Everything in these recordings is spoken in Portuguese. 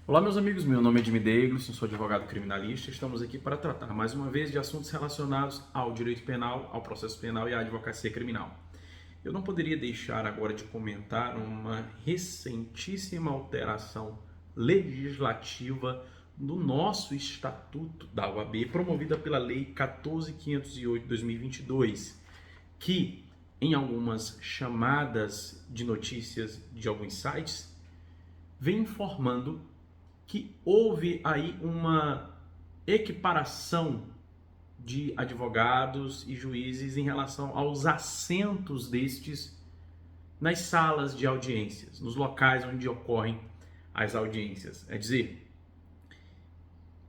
Olá, meus amigos, meu nome é Jimmy Davis, sou advogado criminalista. Estamos aqui para tratar mais uma vez de assuntos relacionados ao direito penal, ao processo penal e à advocacia criminal. Eu não poderia deixar agora de comentar uma recentíssima alteração legislativa do nosso Estatuto da OAB, promovida pela Lei 14.508 de 2022, que em algumas chamadas de notícias de alguns sites vem informando que houve aí uma equiparação de advogados e juízes em relação aos assentos destes nas salas de audiências, nos locais onde ocorrem as audiências. É dizer,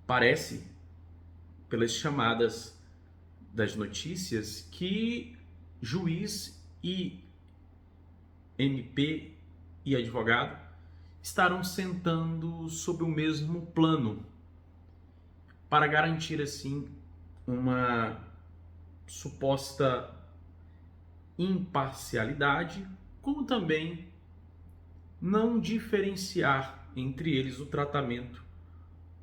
parece, pelas chamadas das notícias, que juiz e MP e advogado estarão sentando sob o mesmo plano para garantir assim uma suposta imparcialidade, como também não diferenciar entre eles o tratamento,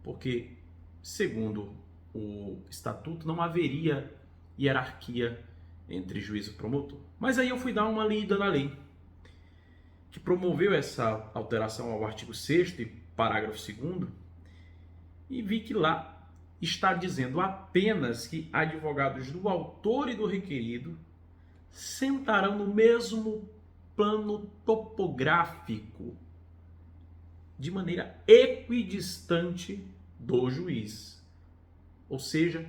porque segundo o estatuto não haveria hierarquia entre juiz e promotor. Mas aí eu fui dar uma lida na lei que promoveu essa alteração ao artigo 6º e parágrafo 2º, e vi que lá está dizendo apenas que advogados do autor e do requerido sentarão no mesmo plano topográfico, de maneira equidistante do juiz. Ou seja,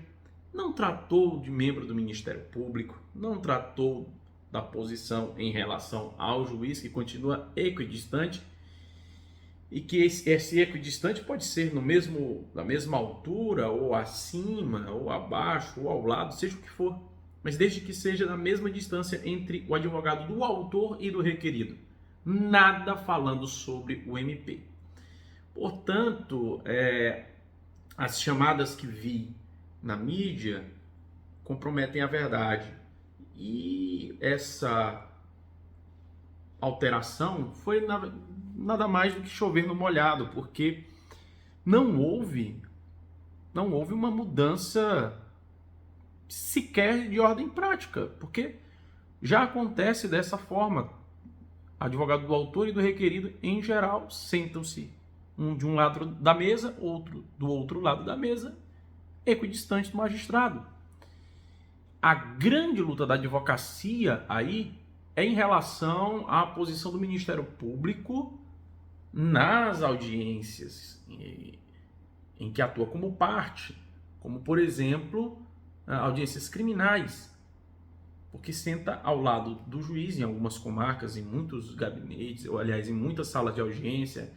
não tratou de membro do Ministério Público, não tratou da posição em relação ao juiz, que continua equidistante, e que esse equidistante pode ser na mesma altura, ou acima, ou abaixo, ou ao lado, seja o que for, mas desde que seja na mesma distância entre o advogado do autor e do requerido. Nada falando sobre o MP. Portanto, as chamadas que vi na mídia comprometem a verdade. E essa alteração foi nada mais do que chover no molhado, porque não houve uma mudança sequer de ordem prática, porque já acontece dessa forma. Advogado do autor e do requerido, em geral, sentam-se um de um lado da mesa, outro do outro lado da mesa, equidistante do magistrado. A grande luta da advocacia aí é em relação à posição do Ministério Público nas audiências em que atua como parte, como, por exemplo, audiências criminais, porque senta ao lado do juiz em algumas comarcas, em muitos gabinetes, ou aliás, em muitas salas de audiência,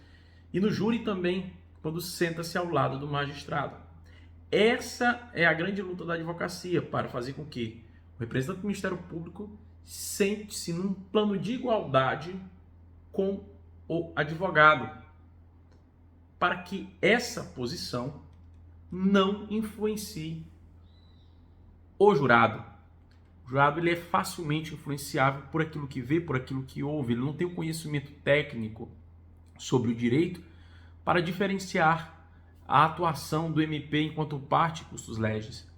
e no júri também, quando senta-se ao lado do magistrado. Essa é a grande luta da advocacia, para fazer com que o representante do Ministério Público sente-se num plano de igualdade com o advogado, para que essa posição não influencie o jurado. O jurado ele é facilmente influenciável por aquilo que vê, por aquilo que ouve. Ele não tem o conhecimento técnico sobre o direito para diferenciar a atuação do MP enquanto parte custos legis.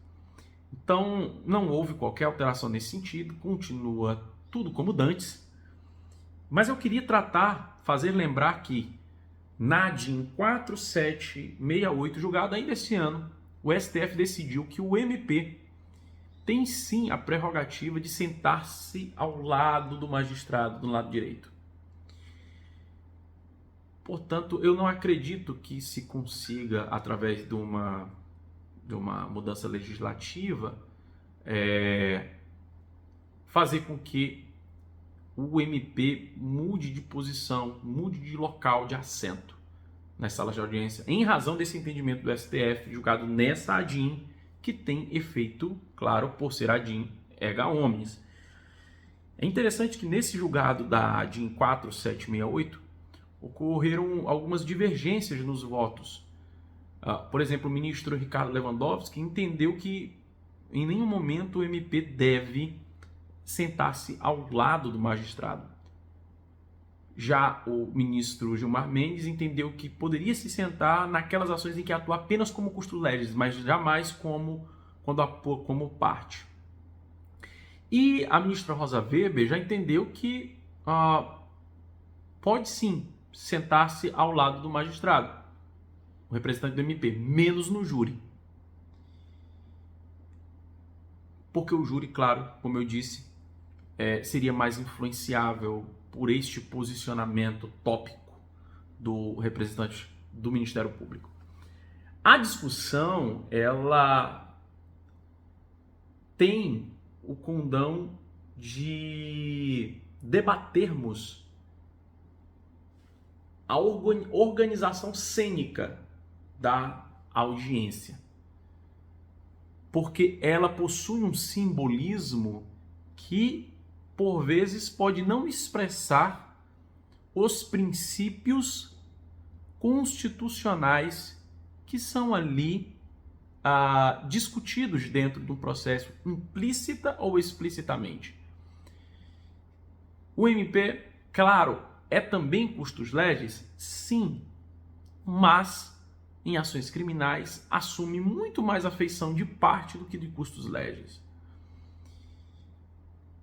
Então, não houve qualquer alteração nesse sentido, continua tudo como dantes. Mas eu queria fazer lembrar que na DIN 4768, julgado ainda esse ano, o STF decidiu que o MP tem sim a prerrogativa de sentar-se ao lado do magistrado, do lado direito. Portanto, eu não acredito que se consiga, através de uma mudança legislativa, fazer com que o MP mude de posição, mude de local, de assento nas salas de audiência, em razão desse entendimento do STF, julgado nessa ADIM, que tem efeito, claro, por ser ADIM erga omnes. É interessante que nesse julgado da ADIM 4768, ocorreram algumas divergências nos votos. Por exemplo, o ministro Ricardo Lewandowski entendeu que em nenhum momento o MP deve sentar-se ao lado do magistrado. Já o ministro Gilmar Mendes entendeu que poderia se sentar naquelas ações em que atua apenas como custos legis, mas jamais quando atua como parte. E a ministra Rosa Weber já entendeu que pode sim sentar-se ao lado do magistrado, o representante do MP, menos no júri. Porque o júri, claro, como eu disse, seria mais influenciável por este posicionamento tópico do representante do Ministério Público. A discussão, ela tem o condão de debatermos a organização cênica da audiência, porque ela possui um simbolismo que, por vezes, pode não expressar os princípios constitucionais que são ali discutidos dentro de um processo, implícita ou explicitamente. O MP, claro, é também custos legis? Sim, mas em ações criminais assume muito mais a feição de parte do que de custos legis.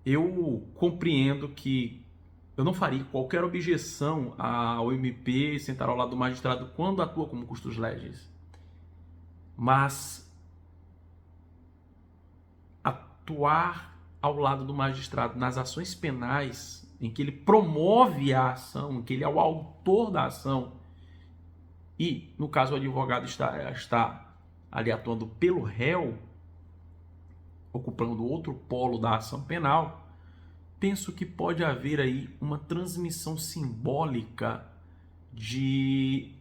Eu compreendo que eu não faria qualquer objeção ao MP sentar ao lado do magistrado quando atua como custos legis. Mas atuar ao lado do magistrado nas ações penais, em que ele promove a ação, em que ele é o autor da ação, e, no caso, o advogado está ali atuando pelo réu, ocupando outro polo da ação penal, penso que pode haver aí uma transmissão simbólica de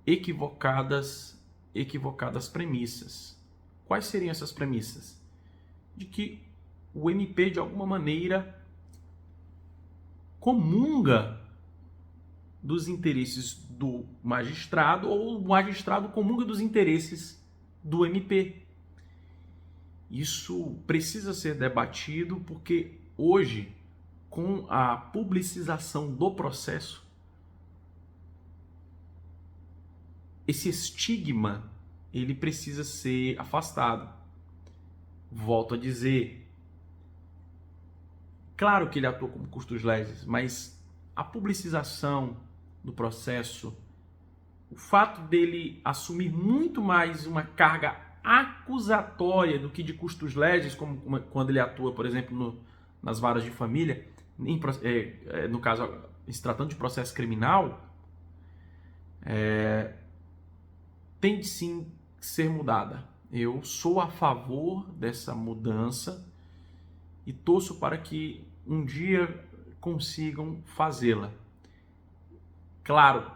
equivocadas premissas. Quais seriam essas premissas? De que o MP, de alguma maneira, comunga dos interesses do magistrado, ou o magistrado comunga dos interesses do MP. Isso precisa ser debatido porque hoje, com a publicização do processo, esse estigma ele precisa ser afastado. Volto a dizer, claro que ele atua como custos legis, mas a publicização do processo, o fato dele assumir muito mais uma carga acusatória do que de custos legis, como quando ele atua, por exemplo, nas varas de família, no caso, se tratando de processo criminal, tem de sim ser mudada. Eu sou a favor dessa mudança e torço para que um dia consigam fazê-la. Claro,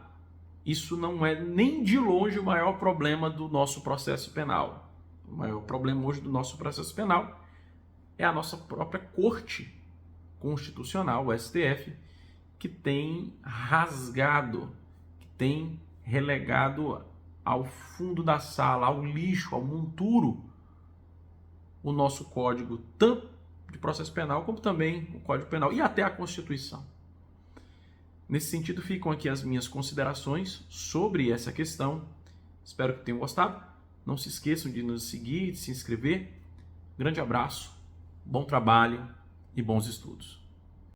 isso não é nem de longe o maior problema do nosso processo penal. O maior problema hoje do nosso processo penal é a nossa própria Corte Constitucional, o STF, que tem rasgado, que tem relegado ao fundo da sala, ao lixo, ao monturo, o nosso código, tanto de processo penal, como também o Código Penal e até a Constituição. Nesse sentido, ficam aqui as minhas considerações sobre essa questão. Espero que tenham gostado. Não se esqueçam de nos seguir, de se inscrever. Grande abraço, bom trabalho e bons estudos.